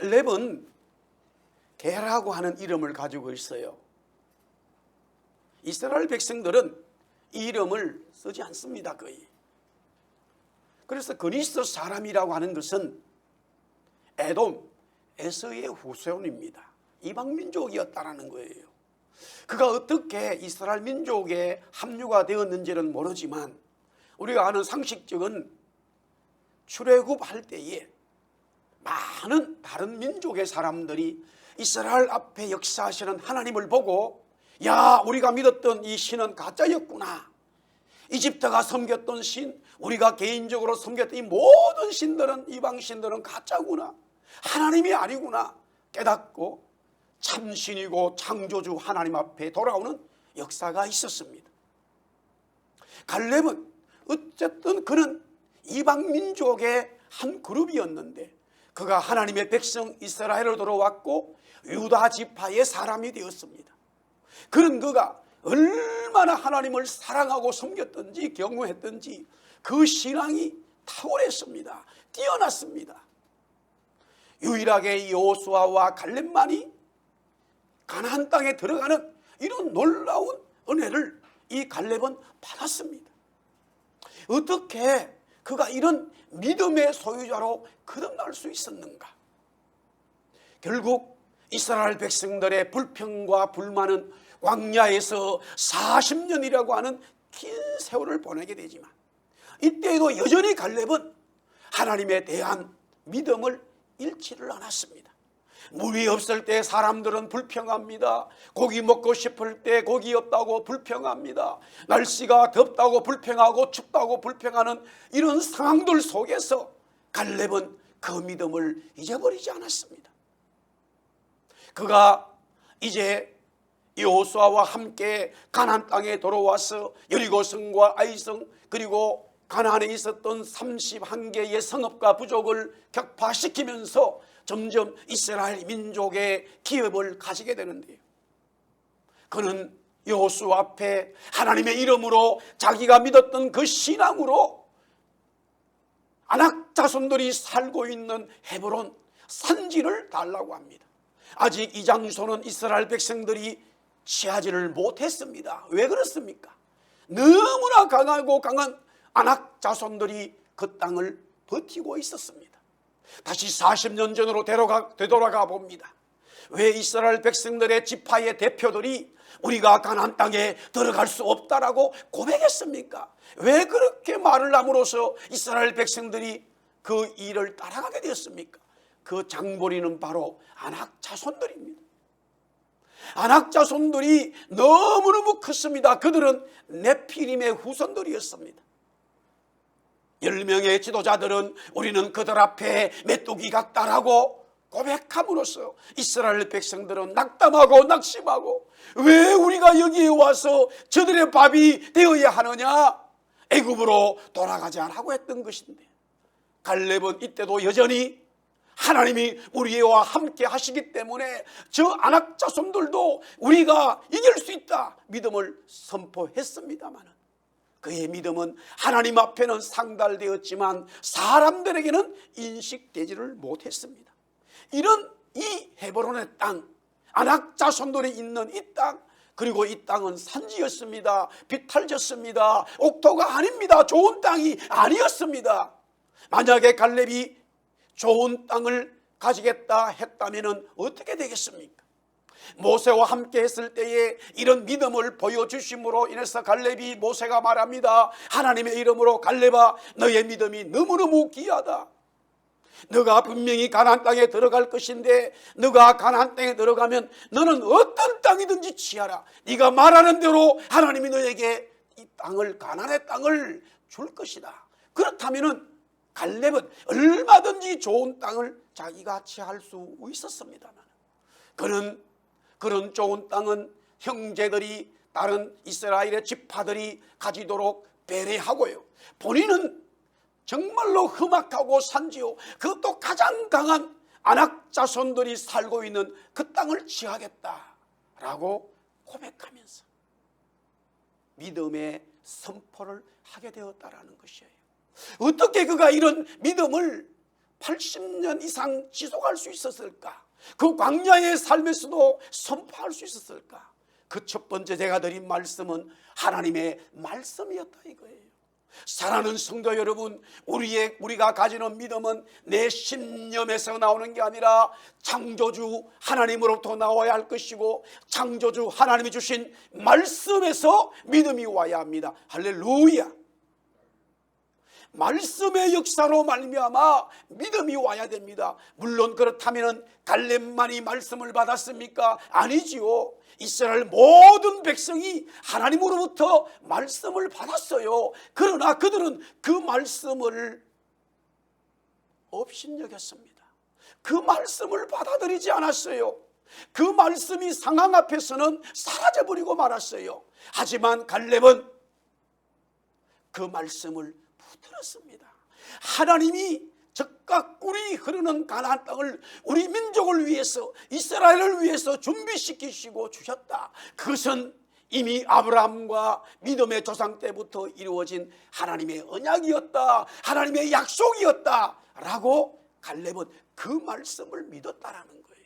갈렙은 게라고 하는 이름을 가지고 있어요. 이스라엘 백성들은 이 이름을 쓰지 않습니다, 거의. 그래서 그리스 사람이라고 하는 것은 에돔, 에서의 후손입니다. 이방 민족이었다라는 거예요. 그가 어떻게 이스라엘 민족에 합류가 되었는지는 모르지만 우리가 아는 상식적은 출애굽할 때에 많은 다른 민족의 사람들이 이스라엘 앞에 역사하시는 하나님을 보고, 야, 우리가 믿었던 이 신은 가짜였구나. 이집트가 섬겼던 신, 우리가 개인적으로 섬겼던 이 모든 신들은, 이방 신들은 가짜구나, 하나님이 아니구나 깨닫고 참신이고 창조주 하나님 앞에 돌아오는 역사가 있었습니다. 갈렙은 어쨌든 그는 이방 민족의 한 그룹이었는데 그가 하나님의 백성 이스라엘을 들어왔고 유다 지파의 사람이 되었습니다. 그는 그가 얼마나 하나님을 사랑하고 섬겼던지 경외했던지 그 신앙이 탁월했습니다. 뛰어났습니다. 유일하게 여호수아와 갈렙만이 가나안 땅에 들어가는 이런 놀라운 은혜를 이 갈렙은 받았습니다. 어떻게 그가 이런 믿음의 소유자로 거듭날 수 있었는가? 결국 이스라엘 백성들의 불평과 불만은 광야에서 40년이라고 하는 긴 세월을 보내게 되지만 이때에도 여전히 갈렙은 하나님에 대한 믿음을 잃지를 않았습니다. 물이 없을 때 사람들은 불평합니다. 고기 먹고 싶을 때 고기 없다고 불평합니다. 날씨가 덥다고 불평하고 춥다고 불평하는 이런 상황들 속에서 갈렙은 그 믿음을 잊어버리지 않았습니다. 그가 이제 여호수아와 함께 가나안 땅에 돌아와서 여리고성과 아이성 그리고 가나안에 있었던 31개의 성읍과 부족을 격파시키면서 점점 이스라엘 민족의 기업을 가지게 되는데요. 그는 여호수아 앞에 하나님의 이름으로 자기가 믿었던 그 신앙으로 아낙 자손들이 살고 있는 헤브론 산지를 달라고 합니다. 아직 이 장소는 이스라엘 백성들이 취하지를 못했습니다. 왜 그렇습니까? 너무나 강하고 강한 아낙 자손들이 그 땅을 버티고 있었습니다. 다시 40년 전으로 되돌아가 봅니다. 왜 이스라엘 백성들의 지파의 대표들이 우리가 가나안 땅에 들어갈 수 없다라고 고백했습니까? 왜 그렇게 말을 함으로써 이스라엘 백성들이 그 일을 따라가게 되었습니까? 그 장본인은 바로 아낙 자손들입니다. 아낙 자손들이 너무너무 컸습니다. 그들은 네피림의 후손들이었습니다. 10명의 지도자들은 우리는 그들 앞에 메뚜기 같다라고 고백함으로써 이스라엘 백성들은 낙담하고 낙심하고 왜 우리가 여기에 와서 저들의 밥이 되어야 하느냐, 애굽으로 돌아가자라고 했던 것인데 갈렙은 이때도 여전히 하나님이 우리와 함께 하시기 때문에 저 아낙 자손들도 우리가 이길 수 있다 믿음을 선포했습니다만 그의 믿음은 하나님 앞에는 상달되었지만 사람들에게는 인식되지를 못했습니다. 이런 이 헤브론의 땅, 아낙 자손들이 있는 이 땅, 그리고 이 땅은 산지였습니다. 비탈졌습니다. 옥토가 아닙니다. 좋은 땅이 아니었습니다. 만약에 갈렙이 좋은 땅을 가지겠다 했다면 어떻게 되겠습니까? 모세와 함께 했을 때에 이런 믿음을 보여주심으로 인해서 갈렙이 모세가 말합니다. 하나님의 이름으로 갈렙아, 너의 믿음이 너무너무 귀하다. 너가 분명히 가나안 땅에 들어갈 것인데 너가 가나안 땅에 들어가면 너는 어떤 땅이든지 취하라. 네가 말하는 대로 하나님이 너에게 이 땅을, 가나안의 땅을 줄 것이다. 그렇다면 갈렙은 얼마든지 좋은 땅을 자기가 취할 수 있었습니다만 그는 그런 좋은 땅은 형제들이 다른 이스라엘의 지파들이 가지도록 배려하고요, 본인은 정말로 험악하고 산지요 그것도 가장 강한 아낙 자손들이 살고 있는 그 땅을 취하겠다라고 고백하면서 믿음의 선포를 하게 되었다라는 것이에요. 어떻게 그가 이런 믿음을 80년 이상 지속할 수 있었을까? 그 광야의 삶에서도 선포할 수 있었을까? 그 첫 번째 제가 드린 말씀은 하나님의 말씀이었다 이거예요. 사랑하는 성도 여러분, 우리가 가지는 믿음은 내 신념에서 나오는 게 아니라 창조주 하나님으로부터 나와야 할 것이고, 창조주 하나님이 주신 말씀에서 믿음이 와야 합니다. 할렐루야. 말씀의 역사로 말미암아 믿음이 와야 됩니다. 물론 그렇다면 갈렙만이 말씀을 받았습니까? 아니지요. 이스라엘 모든 백성이 하나님으로부터 말씀을 받았어요. 그러나 그들은 그 말씀을 업신여겼습니다. 그 말씀을 받아들이지 않았어요. 그 말씀이 상황 앞에서는 사라져버리고 말았어요. 하지만 갈렙은 그 말씀을 붙들었습니다. 하나님이 적과 꿀이 흐르는 가나안 땅을 우리 민족을 위해서, 이스라엘을 위해서 준비시키시고 주셨다. 그것은 이미 아브라함과 믿음의 조상 때부터 이루어진 하나님의 언약이었다, 하나님의 약속이었다 라고 갈렙은 그 말씀을 믿었다라는 거예요.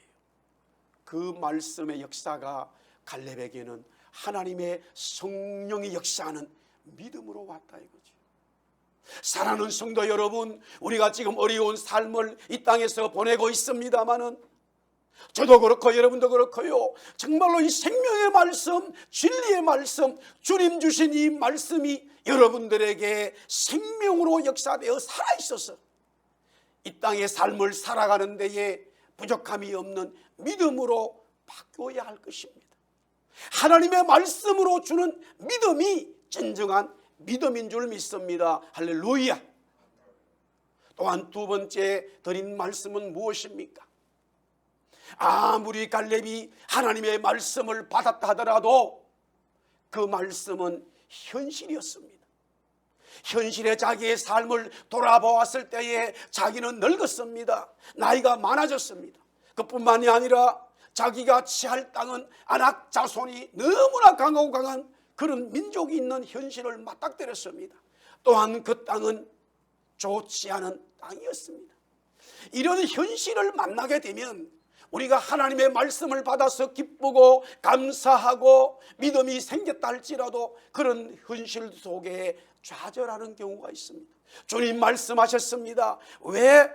그 말씀의 역사가 갈렙에게는 하나님의 성령의 역사하는 믿음으로 왔다 이거죠. 사랑하는 성도 여러분, 우리가 지금 어려운 삶을 이 땅에서 보내고 있습니다마는, 저도 그렇고 여러분도 그렇고요, 정말로 이 생명의 말씀, 진리의 말씀, 주님 주신 이 말씀이 여러분들에게 생명으로 역사되어 살아있어서 이 땅의 삶을 살아가는 데에 부족함이 없는 믿음으로 바뀌어야 할 것입니다. 하나님의 말씀으로 주는 믿음이 진정한 믿음인 줄 믿습니다. 할렐루야. 또한 두 번째 드린 말씀은 무엇입니까? 아무리 갈렙이 하나님의 말씀을 받았다 하더라도 그 말씀은 현실이었습니다. 현실의 자기의 삶을 돌아보았을 때에 자기는 늙었습니다. 나이가 많아졌습니다. 그뿐만이 아니라 자기가 취할 땅은 아낙 자손이 너무나 강하고 강한 그런 민족이 있는 현실을 맞닥뜨렸습니다. 또한 그 땅은 좋지 않은 땅이었습니다. 이런 현실을 만나게 되면 우리가 하나님의 말씀을 받아서 기쁘고 감사하고 믿음이 생겼다 할지라도 그런 현실 속에 좌절하는 경우가 있습니다. 주님 말씀하셨습니다. 왜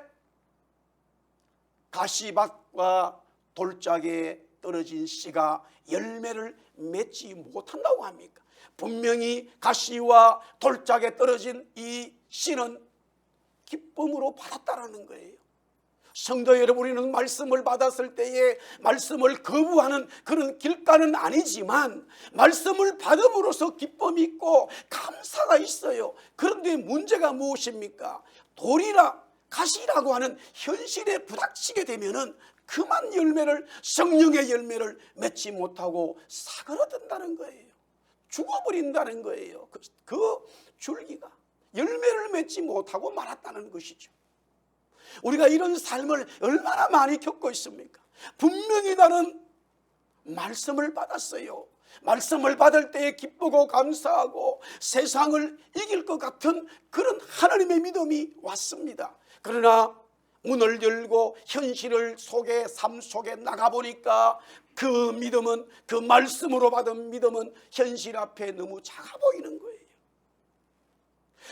가시밭과 돌짝에 떨어진 씨가 열매를 맺지 못한다고 합니까? 분명히 가시와 돌짝에 떨어진 이 씨는 기쁨으로 받았다라는 거예요. 성도 여러분, 우리는 말씀을 받았을 때에 말씀을 거부하는 그런 길가는 아니지만 말씀을 받음으로써 기쁨이 있고 감사가 있어요. 그런데 문제가 무엇입니까? 돌이라 가시라고 하는 현실에 부닥치게 되면은 그만 열매를, 성령의 열매를 맺지 못하고 사그러든다는 거예요. 죽어버린다는 거예요. 그 줄기가 열매를 맺지 못하고 말았다는 것이죠. 우리가 이런 삶을 얼마나 많이 겪고 있습니까? 분명히 나는 말씀을 받았어요. 말씀을 받을 때에 기쁘고 감사하고 세상을 이길 것 같은 그런 하나님의 믿음이 왔습니다. 그러나 문을 열고 현실을 속에, 삶 속에 나가보니까 그 믿음은, 그 말씀으로 받은 믿음은 현실 앞에 너무 작아 보이는 거예요.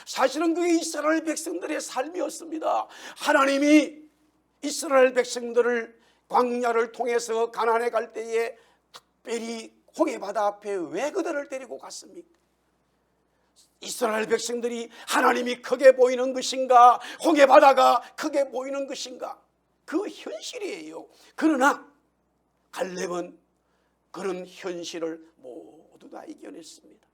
사실은 그게 이스라엘 백성들의 삶이었습니다. 하나님이 이스라엘 백성들을 광야를 통해서 가나안에 갈 때에 특별히 홍해바다 앞에 왜 그들을 데리고 갔습니까? 이스라엘 백성들이 하나님이 크게 보이는 것인가, 홍해바다가 크게 보이는 것인가, 그 현실이에요. 그러나 갈렙은 그런 현실을 모두 다 이겨냈습니다.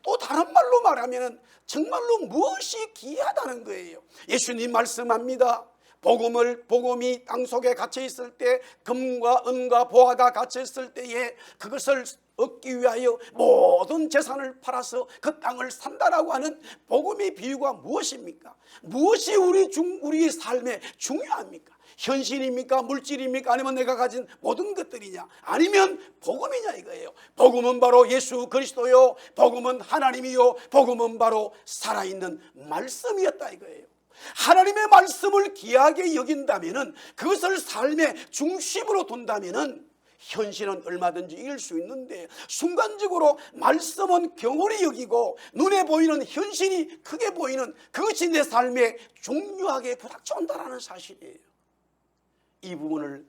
또 다른 말로 말하면 정말로 무엇이 귀하다는 거예요. 예수님 말씀합니다. 복음이 땅속에 갇혀 있을 때, 금과 은과 보화가 갇혀 있을 때에 그것을 얻기 위하여 모든 재산을 팔아서 그 땅을 산다라고 하는 복음의 비유가 무엇입니까? 무엇이 우리의 삶에 중요합니까? 현실입니까? 물질입니까? 아니면 내가 가진 모든 것들이냐? 아니면 복음이냐 이거예요. 복음은 바로 예수 그리스도요, 복음은 하나님이요, 복음은 바로 살아있는 말씀이었다 이거예요. 하나님의 말씀을 귀하게 여긴다면은, 그것을 삶의 중심으로 둔다면은 현실은 얼마든지 이길 수 있는데, 순간적으로 말씀은 경홀히 여기고 눈에 보이는 현실이 크게 보이는 그것이 내 삶에 중요하게 부닥쳐온다는 사실이에요. 이 부분을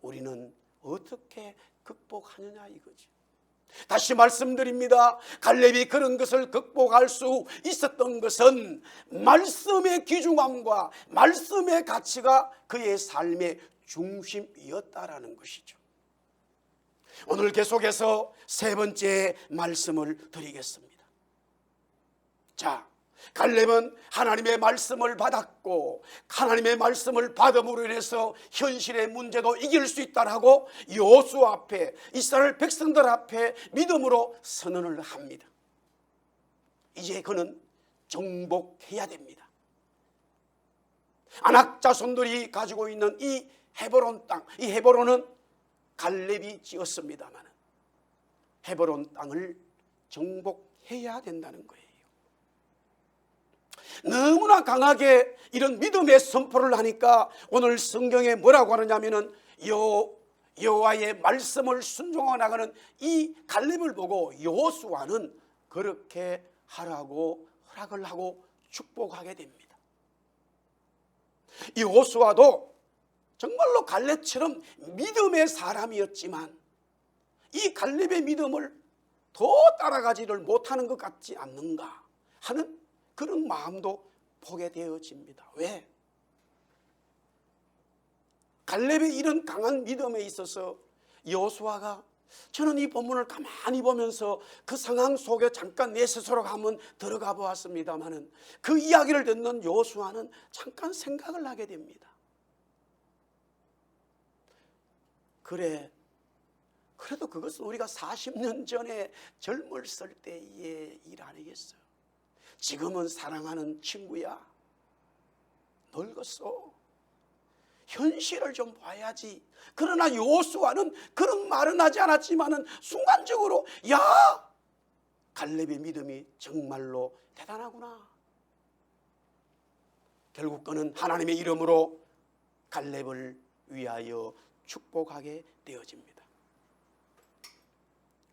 우리는 어떻게 극복하느냐 이거지. 다시 말씀드립니다. 갈렙이 그런 것을 극복할 수 있었던 것은 말씀의 귀중함과 말씀의 가치가 그의 삶의 중심이었다라는 것이죠. 오늘 계속해서 세 번째 말씀을 드리겠습니다. 자, 갈렙은 하나님의 말씀을 받았고, 하나님의 말씀을 받음으로 인해서 현실의 문제도 이길 수 있다라고 여호수아 앞에, 이스라엘 백성들 앞에 믿음으로 선언을 합니다. 이제 그는 정복해야 됩니다. 아낙 자손들이 가지고 있는 이 헤브론 땅, 이 헤브론은 갈렙이 지었습니다만 헤브론 땅을 정복해야 된다는 거예요. 너무나 강하게 이런 믿음의 선포를 하니까 오늘 성경에 뭐라고 하느냐면은 여호와의 말씀을 순종하고 나가는 이 갈렙을 보고 여호수아는 그렇게 하라고 허락을 하고 축복하게 됩니다. 이 여호수아도 정말로 갈렙처럼 믿음의 사람이었지만 이 갈렙의 믿음을 더 따라가지를 못하는 것 같지 않는가 하는 그런 마음도 보게 되어집니다. 왜? 갈렙의 이런 강한 믿음에 있어서 여호수아가, 저는 이 본문을 가만히 보면서 그 상황 속에 잠깐 내 스스로 한번 들어가 보았습니다마는 그 이야기를 듣는 여호수아는 잠깐 생각을 하게 됩니다. 그래도 그것은 우리가 40년 전에 젊었을 때의 일 아니겠어요? 지금은 사랑하는 친구야, 늙었어. 현실을 좀 봐야지. 그러나 여호수아는 그런 말은 하지 않았지만은 순간적으로, 야, 갈렙의 믿음이 정말로 대단하구나. 결국 그는 하나님의 이름으로 갈렙을 위하여 축복하게 되어집니다.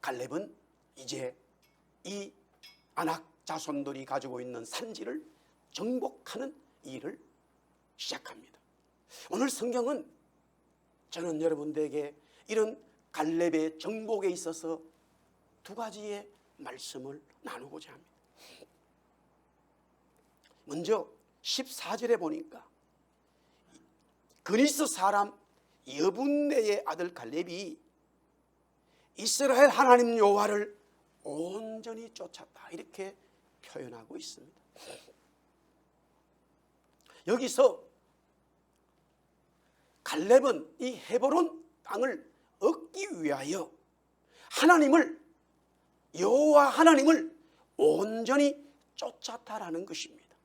갈렙은 이제 이 아낙 자손들이 가지고 있는 산지를 정복하는 일을 시작합니다. 오늘 성경은 저는 여러분들에게 이런 갈렙의 정복에 있어서 두 가지의 말씀을 나누고자 합니다. 먼저 14절에 보니까 그니스 사람 여분네의 아들 갈렙이 이스라엘 하나님 여호와를 온전히 쫓았다, 이렇게 표현하고 있습니다. 여기서 갈렙은 이 헤브론 땅을 얻기 위하여 여호와 하나님을 온전히 쫓았다라는 것입니다.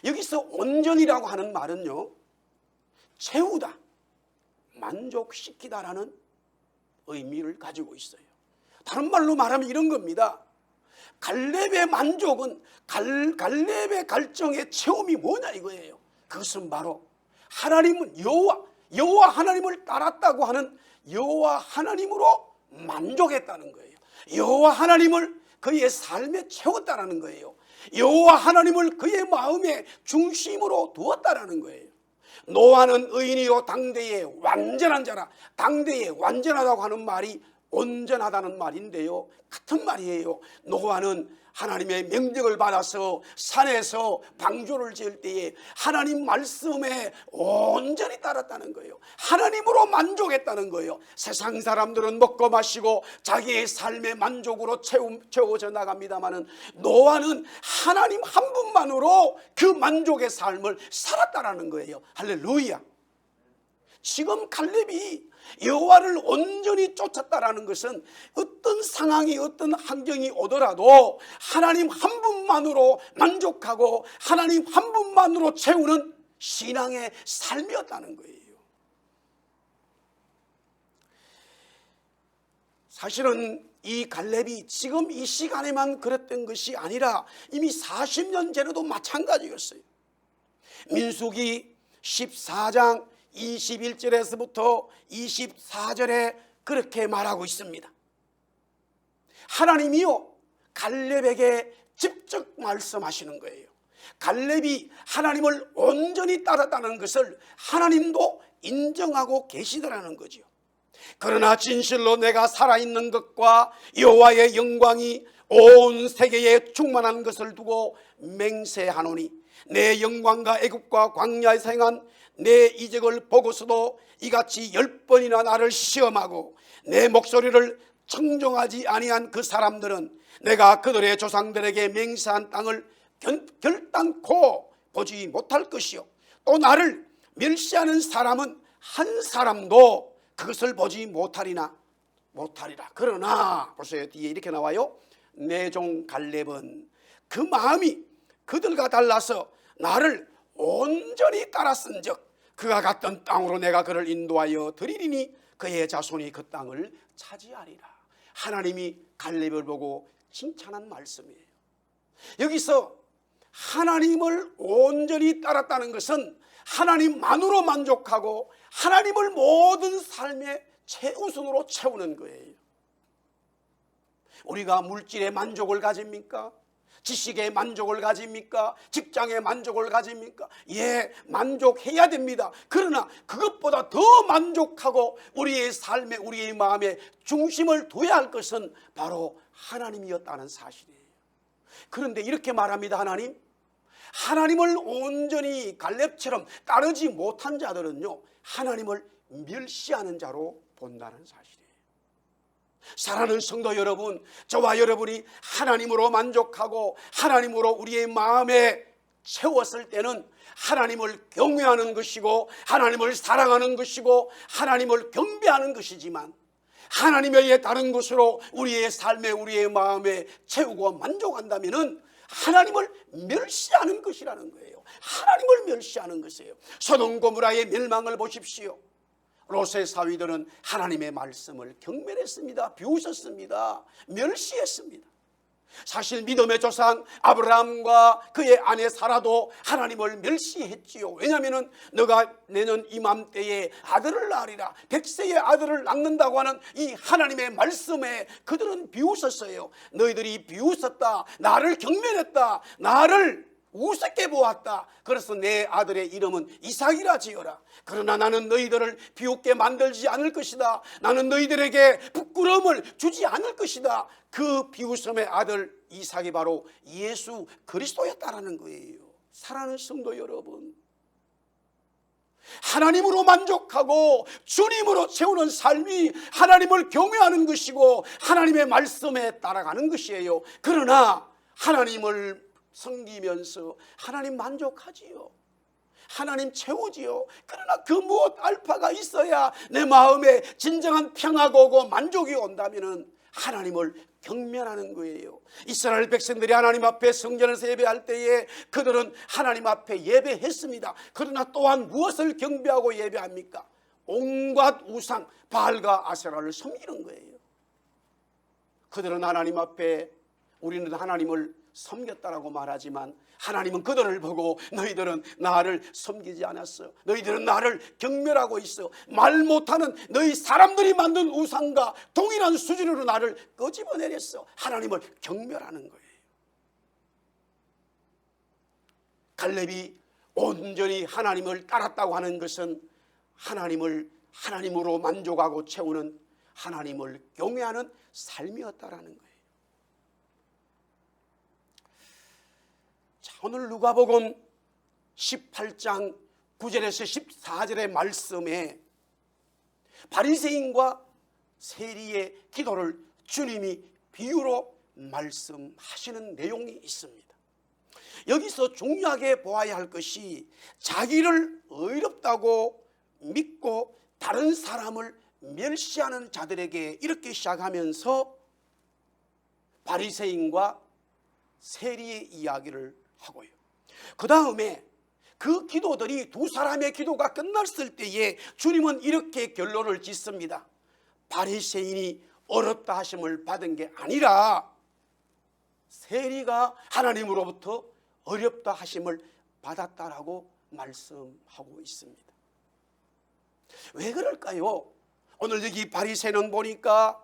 여기서 온전이라고 하는 말은요, 채우다, 만족시키다라는 의미를 가지고 있어요. 다른 말로 말하면 이런 겁니다. 갈렙의 만족은, 갈렙의 갈정의 체험이 뭐냐 이거예요. 그것은 바로 하나님은 여호와 하나님을 따랐다고 하는 여호와 하나님으로 만족했다는 거예요. 여호와 하나님을 그의 삶에 채웠다라는 거예요. 여호와 하나님을 그의 마음의 중심으로 두었다라는 거예요. 노아는 의인이요 당대의 완전한 자라. 당대의 완전하다고 하는 말이 온전하다는 말인데요, 같은 말이에요. 노아는 하나님의 명령을 받아서 산에서 방주를 지을 때에 하나님 말씀에 온전히 따랐다는 거예요. 하나님으로 만족했다는 거예요. 세상 사람들은 먹고 마시고 자기의 삶의 만족으로 채워져 나갑니다마는 노아는 하나님 한 분만으로 그 만족의 삶을 살았다는 거예요. 할렐루야. 지금 갈렙이 여호와를 온전히 쫓았다라는 것은 어떤 상황이, 어떤 환경이 오더라도 하나님 한 분만으로 만족하고 하나님 한 분만으로 채우는 신앙의 삶이었다는 거예요. 사실은 이 갈렙이 지금 이 시간에만 그랬던 것이 아니라 이미 40년 전에도 마찬가지였어요. 민수기 14장 21절에서부터 24절에 그렇게 말하고 있습니다. 하나님이요 갈렙에게 직접 말씀하시는 거예요. 갈렙이 하나님을 온전히 따랐다는 것을 하나님도 인정하고 계시더라는 거죠. 그러나 진실로 내가 살아있는 것과 여호와의 영광이 온 세계에 충만한 것을 두고 맹세하노니 내 영광과 애국과 광야에서 행한 내 이적을 보고서도 이같이 10번이나 나를 시험하고 내 목소리를 청종하지 아니한 그 사람들은 내가 그들의 조상들에게 맹세한 땅을 결단코 보지 못할 것이요 또 나를 멸시하는 사람은 한 사람도 그것을 보지 못하리라. 그러나 보세요, 뒤에 이렇게 나와요. 내 종 갈렙은 그 마음이 그들과 달라서 나를 온전히 따랐은즉 그가 갔던 땅으로 내가 그를 인도하여 드리리니 그의 자손이 그 땅을 차지하리라. 하나님이 갈렙을 보고 칭찬한 말씀이에요. 여기서 하나님을 온전히 따랐다는 것은 하나님만으로 만족하고 하나님을 모든 삶의 최우선으로 채우는 거예요. 우리가 물질에 만족을 가집니까? 지식에 만족을 가집니까? 직장에 만족을 가집니까? 예, 만족해야 됩니다. 그러나 그것보다 더 만족하고 우리의 삶에 우리의 마음에 중심을 둬야 할 것은 바로 하나님이었다는 사실이에요. 그런데 이렇게 말합니다. 하나님을 온전히 갈렙처럼 따르지 못한 자들은요 하나님을 멸시하는 자로 본다는 사실이에요. 사랑하는 성도 여러분, 저와 여러분이 하나님으로 만족하고 하나님으로 우리의 마음에 채웠을 때는 하나님을 경외하는 것이고 하나님을 사랑하는 것이고 하나님을 경배하는 것이지만 하나님 외에 다른 것으로 우리의 삶에 우리의 마음에 채우고 만족한다면 하나님을 멸시하는 것이라는 거예요. 하나님을 멸시하는 것이에요. 소돔 고모라의 멸망을 보십시오. 롯의 사위들은 하나님의 말씀을 경멸했습니다. 비웃었습니다. 멸시했습니다. 사실 믿음의 조상 아브라함과 그의 아내 사라도 하나님을 멸시했지요. 왜냐하면 너가 내년 이맘때에 아들을 낳으리라, 100세의 아들을 낳는다고 하는 이 하나님의 말씀에 그들은 비웃었어요. 너희들이 비웃었다, 나를 경멸했다, 나를 우습게 보았다. 그래서 내 아들의 이름은 이삭이라 지어라. 그러나 나는 너희들을 비웃게 만들지 않을 것이다. 나는 너희들에게 부끄러움을 주지 않을 것이다. 그 비웃음의 아들 이삭이 바로 예수 그리스도였다라는 거예요. 사랑하는 성도 여러분, 하나님으로 만족하고 주님으로 채우는 삶이 하나님을 경외하는 것이고 하나님의 말씀에 따라가는 것이에요. 그러나 하나님을 섬기면서 하나님 만족하지요. 하나님 채우지요. 그러나 그 무엇 알파가 있어야 내 마음에 진정한 평화가 오고 만족이 온다면 하나님을 경멸하는 거예요. 이스라엘 백성들이 하나님 앞에 성전에서 예배할 때에 그들은 하나님 앞에 예배했습니다. 그러나 또한 무엇을 경배하고 예배합니까? 온갖 우상 바알과 아세라를 섬기는 거예요. 그들은 하나님 앞에 우리는 하나님을 섬겼다라고 말하지만 하나님은 그들을 보고 너희들은 나를 섬기지 않았어. 너희들은 나를 경멸하고 있어. 말 못하는 너희 사람들이 만든 우상과 동일한 수준으로 나를 끄집어내렸어. 하나님을 경멸하는 거예요. 갈렙이 온전히 하나님을 따랐다고 하는 것은 하나님을 하나님으로 만족하고 채우는 하나님을 경외하는 삶이었다라는 거예요. 자, 오늘 누가복음 18장 9절에서 14절의 말씀에 바리새인과 세리의 기도를 주님이 비유로 말씀하시는 내용이 있습니다. 여기서 중요하게 보아야 할 것이 자기를 의롭다고 믿고 다른 사람을 멸시하는 자들에게 이렇게 시작하면서 바리새인과 세리의 이야기를 하고요. 그 다음에 그 기도들이 두 사람의 기도가 끝났을 때에 주님은 이렇게 결론을 짓습니다. 바리새인이 어렵다 하심을 받은 게 아니라 세리가 하나님으로부터 어렵다 하심을 받았다라고 말씀하고 있습니다. 왜 그럴까요? 오늘 여기 바리새는 보니까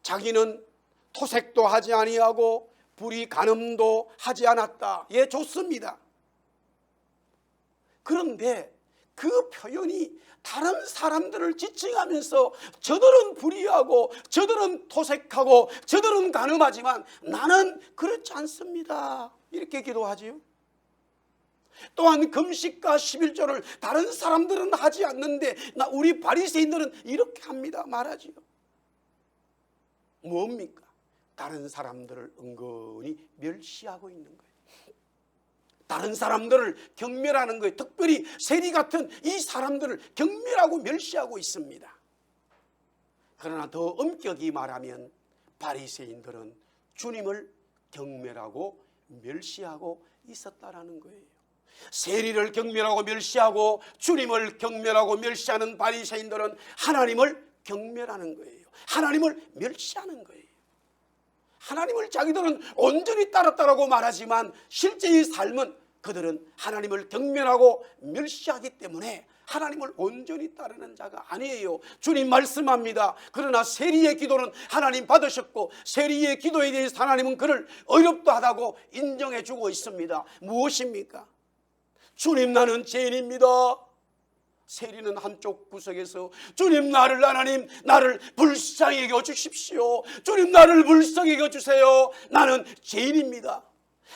자기는 토색도 하지 아니하고 불의 간음도 하지 않았다. 예, 좋습니다. 그런데 그 표현이 다른 사람들을 지칭하면서 저들은 불의하고 저들은 토색하고 저들은 간음하지만 나는 그렇지 않습니다, 이렇게 기도하지요. 또한 금식과 11조를 다른 사람들은 하지 않는데 우리 바리새인들은 이렇게 합니다 말하지요. 뭡니까? 다른 사람들을 은근히 멸시하고 있는 거예요. 다른 사람들을 경멸하는 거예요. 특별히 세리 같은 이 사람들을 경멸하고 멸시하고 있습니다. 그러나 더 엄격히 말하면 바리새인들은 주님을 경멸하고 멸시하고 있었다라는 거예요. 세리를 경멸하고 멸시하고 주님을 경멸하고 멸시하는 바리새인들은 하나님을 경멸하는 거예요. 하나님을 멸시하는 거예요. 하나님을 자기들은 온전히 따랐다라고 말하지만 실제의 삶은 그들은 하나님을 경멸하고 멸시하기 때문에 하나님을 온전히 따르는 자가 아니에요. 주님 말씀합니다. 그러나 세리의 기도는 하나님 받으셨고 세리의 기도에 대해서 하나님은 그를 어렵다 하다고 인정해 주고 있습니다. 무엇입니까? 주님, 나는 죄인입니다. 세리는 한쪽 구석에서 주님, 하나님 나를 불쌍히 여겨 주십시오. 주님, 나를 불쌍히 여겨 주세요. 나는 죄인입니다.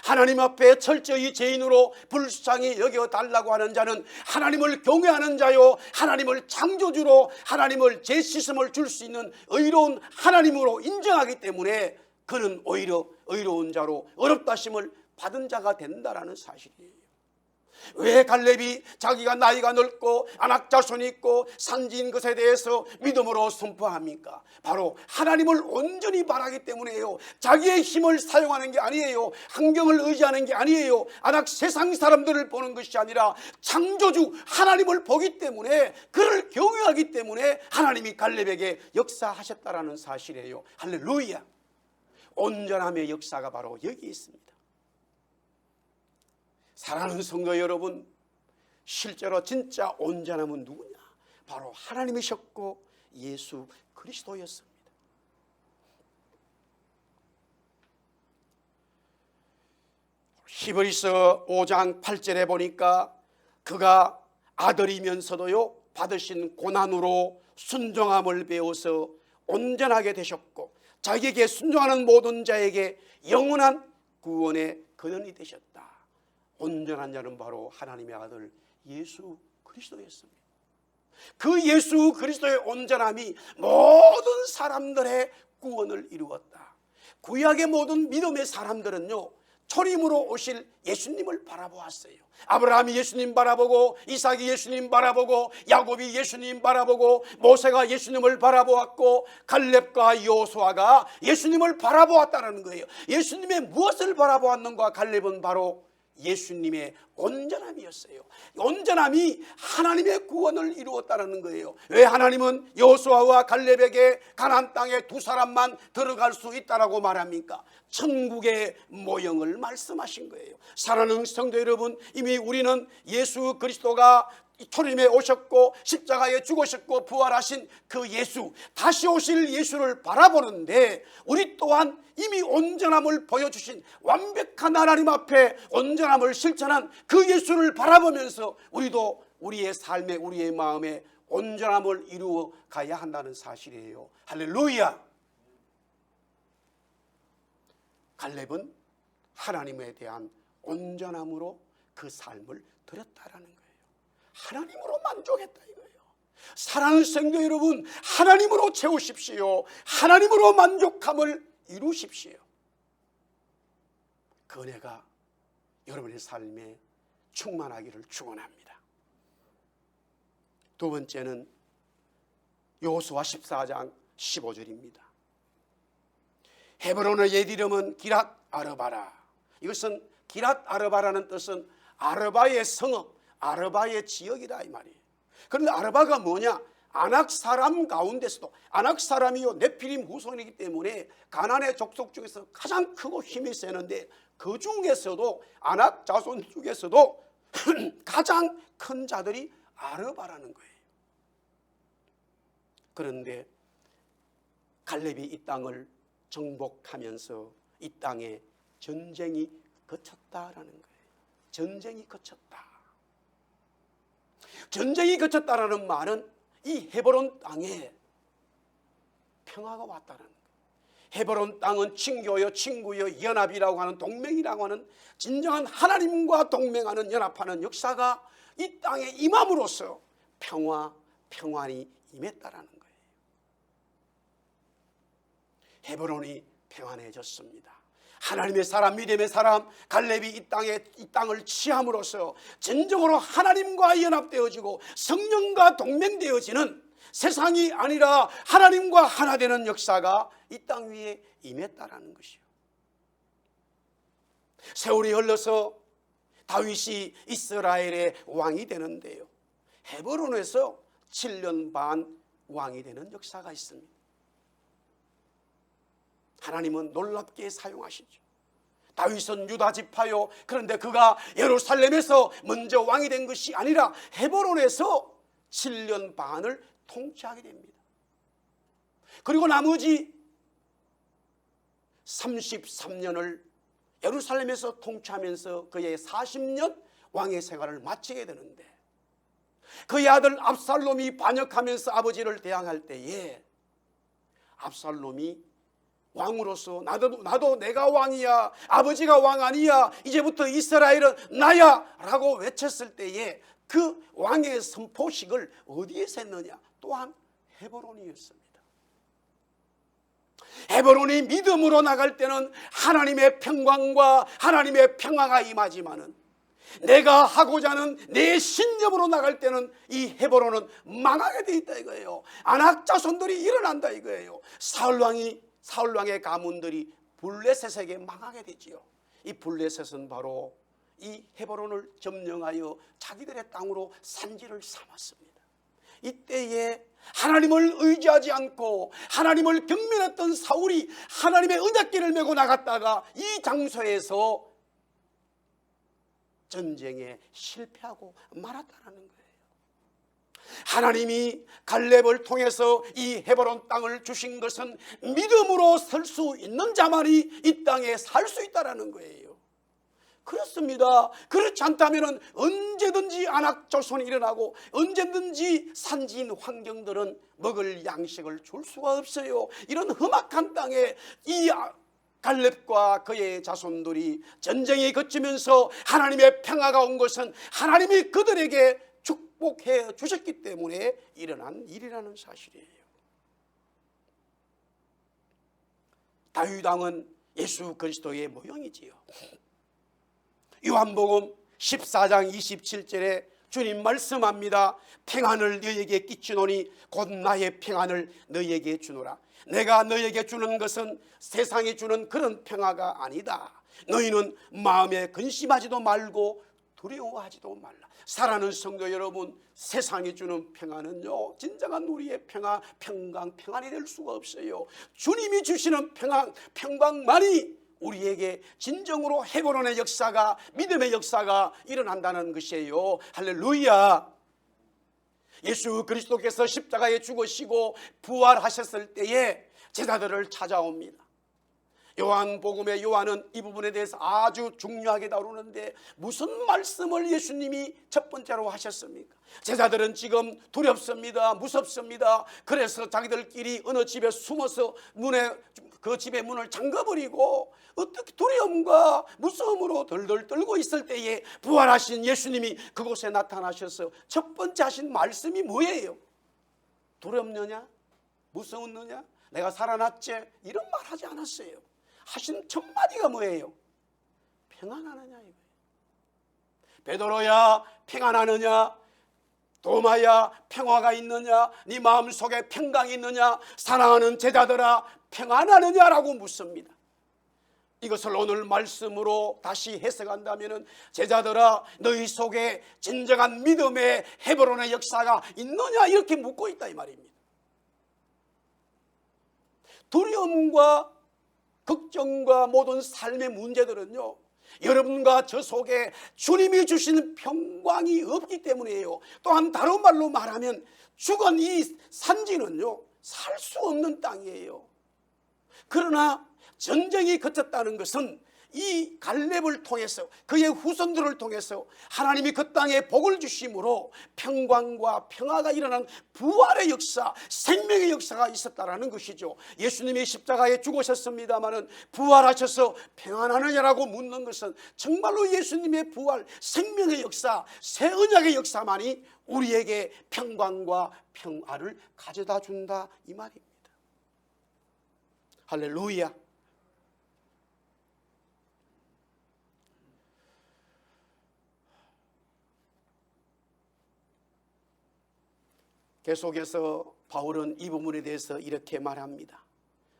하나님 앞에 철저히 죄인으로 불쌍히 여겨달라고 하는 자는 하나님을 경외하는 자요, 하나님을 창조주로 하나님을 죄 씻음을 줄 수 있는 의로운 하나님으로 인정하기 때문에 그는 오히려 의로운 자로 어렵다심을 받은 자가 된다라는 사실이에요. 왜 갈렙이 자기가 나이가 넓고 안악자손이 있고 산지인 것에 대해서 믿음으로 선포합니까? 바로 하나님을 온전히 바라기 때문이에요. 자기의 힘을 사용하는 게 아니에요. 환경을 의지하는 게 아니에요. 안악 세상 사람들을 보는 것이 아니라 창조주 하나님을 보기 때문에, 그를 경외하기 때문에 하나님이 갈렙에게 역사하셨다라는 사실이에요. 할렐루야. 온전함의 역사가 바로 여기 있습니다. 사랑하는 성도 여러분, 실제로 진짜 온전함은 누구냐? 바로 하나님이셨고 예수 그리스도였습니다. 히브리서 5장 8절에 보니까 그가 아들이면서도요 받으신 고난으로 순종함을 배워서 온전하게 되셨고 자기에게 순종하는 모든 자에게 영원한 구원의 근원이 되셨다. 온전한 자는 바로 하나님의 아들 예수 그리스도였습니다. 그 예수 그리스도의 온전함이 모든 사람들의 구원을 이루었다. 구약의 모든 믿음의 사람들은요 초림으로 오실 예수님을 바라보았어요. 아브라함이 예수님 바라보고, 이삭이 예수님 바라보고, 야곱이 예수님 바라보고, 모세가 예수님을 바라보았고, 갈렙과 여호수아가 예수님을 바라보았다는 거예요. 예수님의 무엇을 바라보았는가? 갈렙은 바로 예수님의 온전함이었어요. 온전함이 하나님의 구원을 이루었다는 거예요. 왜 하나님은 여호수아와 갈렙에게 가나안 땅에 두 사람만 들어갈 수 있다라고 말합니까? 천국의 모형을 말씀하신 거예요. 사랑하는 성도 여러분, 이미 우리는 예수 그리스도가 초림에 오셨고 십자가에 죽으셨고 부활하신 그 예수, 다시 오실 예수를 바라보는데, 우리 또한 이미 온전함을 보여주신 완벽한 하나님 앞에 온전함을 실천한 그 예수를 바라보면서 우리도 우리의 삶에, 우리의 마음에 온전함을 이루어 가야 한다는 사실이에요. 할렐루야. 갈렙은 하나님에 대한 온전함으로 그 삶을 드렸다라는 거예요. 하나님으로 만족했다 이거예요. 사랑하는 성도 여러분, 하나님으로 채우십시오. 하나님으로 만족함을 이루십시오. 그 은혜가 여러분의 삶에 충만하기를 축원합니다. 두 번째는 여호수아 14장 15절입니다. 헤브론의 옛 이름은 기랏 아르바라. 이것은 기랏 아르바라는 뜻은 아르바의 성읍, 아르바의 지역이다 이 말이에요. 그런데 아르바가 뭐냐? 아낙 사람 가운데서도, 아낙 사람이요 네피림 후손이기 때문에 가나안의 족속 중에서 가장 크고 힘이 세는데, 그 중에서도 아낙 자손 중에서도 가장 큰 자들이 아르바라는 거예요. 그런데 갈렙이 이 땅을 정복하면서 이 땅에 전쟁이 거쳤다라는 거예요. 전쟁이 거쳤다. 전쟁이 거쳤다라는 말은 이 헤브론 땅에 평화가 왔다는 거예요. 헤브론 땅은 친교요, 친구요, 연합이라고 하는, 동맹이라고 하는, 진정한 하나님과 동맹하는, 연합하는 역사가 이 땅에 임함으로써 평안이 임했다라는 거예요. 헤브론이 평안해졌습니다. 하나님의 사람, 믿음의 사람 갈렙이 이 땅을 취함으로써 진정으로 하나님과 연합되어지고 성령과 동맹되어지는, 세상이 아니라 하나님과 하나 되는 역사가 이 땅 위에 임했다라는 것이요. 세월이 흘러서 다윗이 이스라엘의 왕이 되는데요, 헤브론에서 7년 반 왕이 되는 역사가 있습니다. 하나님은 놀랍게 사용하시죠. 다윗은 유다 지파요, 그런데 그가 예루살렘에서 먼저 왕이 된 것이 아니라 헤브론에서 7년 반을 통치하게 됩니다. 그리고 나머지 33년을 예루살렘에서 통치하면서 그의 40년 왕의 생활을 마치게 되는데, 그의 아들 압살롬이 반역하면서 아버지를 대항할 때에 압살롬이 왕으로서 나도 내가 왕이야, 아버지가 왕 아니야, 이제부터 이스라엘은 나야 라고 외쳤을 때에 그 왕의 선포식을 어디에서 했느냐? 또한 헤브론이었습니다. 헤브론이 믿음으로 나갈 때는 하나님의 평강과 하나님의 평화가 임하지만은, 내가 하고자 하는 내 신념으로 나갈 때는 이 헤브론은 망하게 돼 있다 이거예요. 안악 자손들이 일어난다 이거예요. 사울왕의 가문들이 블레셋에게 망하게 되지요. 이 블레셋은 바로 이 헤브론을 점령하여 자기들의 땅으로 산지를 삼았습니다. 이때에 하나님을 의지하지 않고 하나님을 경멸했던 사울이 하나님의 언약궤를 메고 나갔다가 이 장소에서 전쟁에 실패하고 말았다는 거예요. 하나님이 갈렙을 통해서 이 헤브론 땅을 주신 것은 믿음으로 설 수 있는 자만이 이 땅에 살 수 있다는 거예요. 그렇습니다. 그렇지 않다면 언제든지 안악자손이 일어나고 언제든지 산지인 환경들은 먹을 양식을 줄 수가 없어요. 이런 험악한 땅에 이 갈렙과 그의 자손들이 전쟁이 거치면서 하나님의 평화가 온 것은 하나님이 그들에게 축복해 주셨기 때문에 일어난 일이라는 사실이에요. 다윗 왕은 예수 그리스도의 모형이지요. 요한복음 14장 27절에 주님 말씀합니다. 평안을 너희에게 끼치노니 곧 나의 평안을 너희에게 주노라. 내가 너희에게 주는 것은 세상이 주는 그런 평화가 아니다. 너희는 마음에 근심하지도 말고 두려워하지도 말라. 사랑하는 성도 여러분, 세상이 주는 평안은요, 진정한 우리의 평안이 될 수가 없어요. 주님이 주시는 평강만이 우리에게 진정으로 헤브론의 역사가, 믿음의 역사가 일어난다는 것이에요. 할렐루야. 예수 그리스도께서 십자가에 죽으시고 부활하셨을 때에 제자들을 찾아옵니다. 요한복음의 요한은 이 부분에 대해서 아주 중요하게 다루는데, 무슨 말씀을 예수님이 첫 번째로 하셨습니까? 제자들은 지금 두렵습니다. 무섭습니다. 그래서 자기들끼리 어느 집에 숨어서 그 집의 문을 잠가버리고 어떻게 두려움과 무서움으로 덜덜 떨고 있을 때에 부활하신 예수님이 그곳에 나타나셔서 첫 번째 하신 말씀이 뭐예요? 두렵느냐? 무서웠느냐? 내가 살아났지? 이런 말 하지 않았어요. 하신 첫 마디가 뭐예요? 평안하느냐 이거예요. 베드로야 평안하느냐? 도마야 평화가 있느냐? 네 마음속에 평강이 있느냐? 사랑하는 제자들아 평안하느냐라고 묻습니다. 이것을 오늘 말씀으로 다시 해석한다면, 제자들아 너희 속에 진정한 믿음의 헤브론의 역사가 있느냐 이렇게 묻고 있다 이 말입니다. 두려움과 걱정과 모든 삶의 문제들은요, 여러분과 저 속에 주님이 주시는 평강이 없기 때문이에요. 또한 다른 말로 말하면 죽은 이 산지는요, 살 수 없는 땅이에요. 그러나 전쟁이 그쳤다는 것은 이 갈렙을 통해서, 그의 후손들을 통해서 하나님이 그 땅에 복을 주심으로 평강과 평화가 일어난 부활의 역사, 생명의 역사가 있었다라는 것이죠. 예수님이 십자가에 죽으셨습니다마는 부활하셔서 평안하느냐라고 묻는 것은 정말로 예수님의 부활, 생명의 역사, 새 언약의 역사만이 우리에게 평강과 평화를 가져다 준다, 이 말입니다. 할렐루야. 계속해서 바울은 이 부분에 대해서 이렇게 말합니다.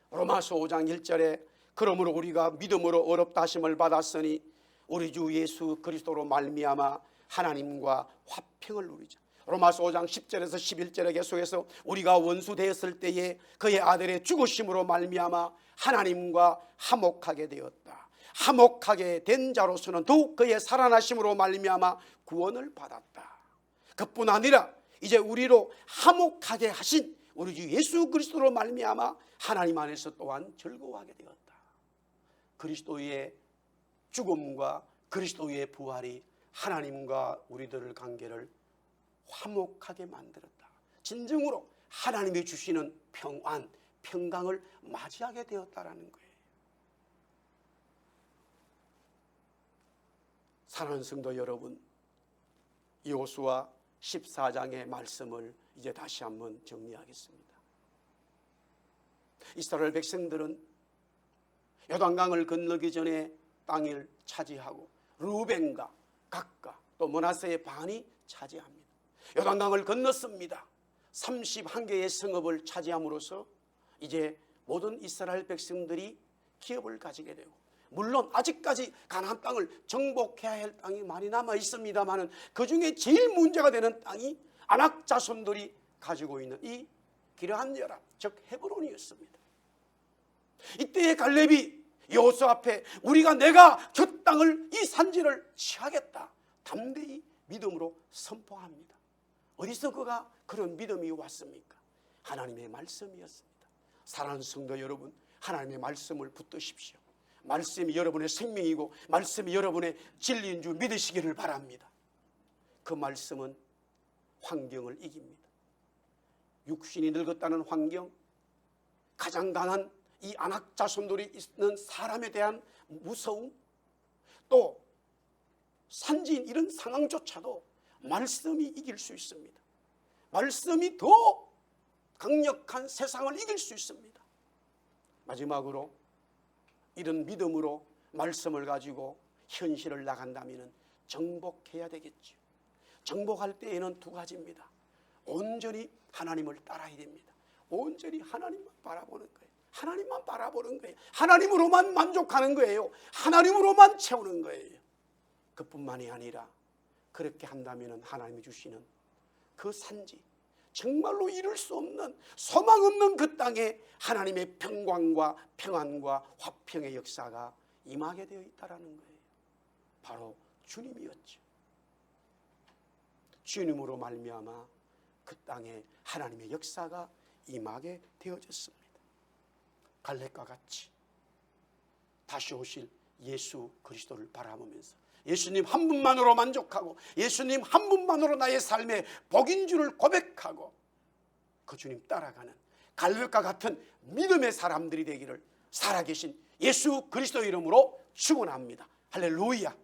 로마서 5장 1절에 그러므로 우리가 믿음으로 의롭다 하심을 받았으니 우리 주 예수 그리스도로 말미암아 하나님과 화평을 누리자. 로마서 5장 10절에서 11절에 계속해서 우리가 원수 되었을 때에 그의 아들의 죽으심으로 말미암아 하나님과 화목하게 되었다. 화목하게 된 자로서는 더욱 그의 살아나심으로 말미암아 구원을 받았다. 그뿐 아니라 이제 우리로 화목하게 하신 우리 주 예수 그리스도로 말미암아 하나님 안에서 또한 즐거워하게 되었다. 그리스도의 죽음과 그리스도의 부활이 하나님과 우리들의 관계를 화목하게 만들었다. 진정으로 하나님이 주시는 평안, 평강을 맞이하게 되었다라는 거예요. 사랑하는 성도 여러분, 여호수아 14장의 말씀을 이제 다시 한번 정리하겠습니다. 이스라엘 백성들은 요단강을 건너기 전에 땅을 차지하고 루벤과 gad과 또 므낫세의 반이 차지합니다. 요단강을 건넜습니다. 31개의 성읍을 차지함으로써 이제 모든 이스라엘 백성들이 기업을 가지게 되고, 물론 아직까지 가나안 땅을 정복해야 할 땅이 많이 남아 있습니다만 그 중에 제일 문제가 되는 땅이 아낙 자손들이 가지고 있는 이 기르한 열합, 즉 헤브론이었습니다. 이때의 갈렙이 여호수 앞에 내가 저 땅을, 이 산지를 취하겠다, 담대히 믿음으로 선포합니다. 어디서 그가 그런 믿음이 왔습니까? 하나님의 말씀이었습니다. 사랑하는 성도 여러분, 하나님의 말씀을 붙드십시오. 말씀이 여러분의 생명이고 말씀이 여러분의 진리인 줄 믿으시기를 바랍니다. 그 말씀은 환경을 이깁니다. 육신이 늙었다는 환경, 가장 강한 이 아낙 자손들이 있는 사람에 대한 무서움, 또 산지인 이런 상황조차도 말씀이 이길 수 있습니다. 말씀이 더 강력한 세상을 이길 수 있습니다. 마지막으로 이런 믿음으로 말씀을 가지고 현실을 나간다면 정복해야 되겠죠. 정복할 때에는 두 가지입니다. 온전히 하나님을 따라야 됩니다. 온전히 하나님만 바라보는 거예요. 하나님만 바라보는 거예요. 하나님으로만 만족하는 거예요. 하나님으로만 채우는 거예요. 그뿐만이 아니라 그렇게 한다면 하나님이 주시는 그 산지, 정말로 이룰 수 없는, 소망 없는 그 땅에 하나님의 평강과 평안과 화평의 역사가 임하게 되어 있다는 거예요. 바로 주님이었죠. 주님으로 말미암아 그 땅에 하나님의 역사가 임하게 되어졌습니다. 갈렙과 같이 다시 오실 예수 그리스도를 바라보면서 예수님 한 분만으로 만족하고 예수님 한 분만으로 나의 삶의 복인 줄을 고백하고 그 주님 따라가는 갈렙과 같은 믿음의 사람들이 되기를 살아계신 예수 그리스도 이름으로 축원합니다. 할렐루야.